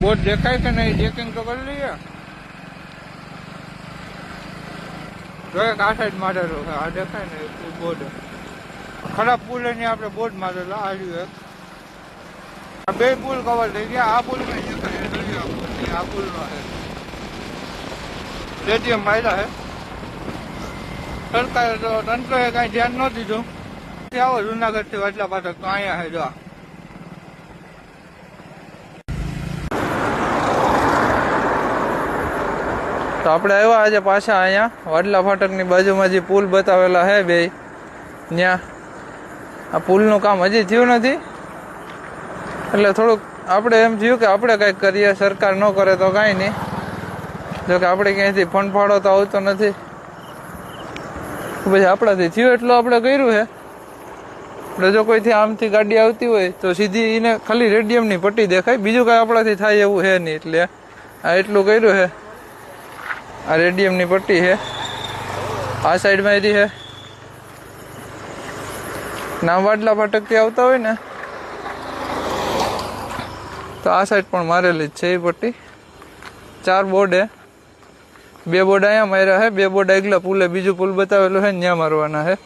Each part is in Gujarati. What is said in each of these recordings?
बोर्ड देखाय कि नहीं चेकिंग तो कर लिया जो एक आ साइड मारेलो है आ देखाय ने बोर्ड खराब पुल है आपने बोर्ड मारेला आ रही है बे पुल कवर થઈ ગયા આ પુલ में આ પુલ નો है रेडियम मार्या है सरकार तो तंत्र कहीं ध्यान न दीधु आओ जूनागढ़ થી વાટલા પાછળ તો અહીંયા है જો તો આપણે આવ્યા આજે પાછા અહીંયા વાડલા ફાટકની બાજુમાં જે પુલ બતાવેલા હે બે ત્યાં આ પુલનું કામ હજી થયું નથી એટલે થોડુંક આપણે એમ થયું કે આપણે કંઈક કરીએ સરકાર ન કરે તો કાંઈ નહીં જો કે આપણે ક્યાંયથી ફંડ ફાળો તો આવતો નથી પછી આપણાથી થયું એટલું આપણે કર્યું છે એટલે જો કોઈથી આમથી ગાડી આવતી હોય તો સીધી એને ખાલી રેડિયમની પટ્ટી દેખાય બીજું કાંઈ આપણાથી થાય એવું છે નહીં એટલે આ એટલું કર્યું છે આ રેડિયમની પટ્ટી છે આ સાઈડમાં એરી છે નામ વાડલા ફાટકથી આવતા હોય ને તો આ સાઈડ પણ મારેલી જ છે એ પટ્ટી 4 બોર્ડ હે 2 બોર્ડ અહીંયા માર્યા છે 2 બોર્ડ આગલા પુલે બીજું પુલ બતાવેલું છે ત્યાં મારવાના છે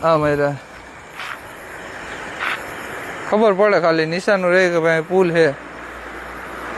આ માર્યા ખબર પડે ખાલી નિશાનું રહે કે ભાઈ પુલ છે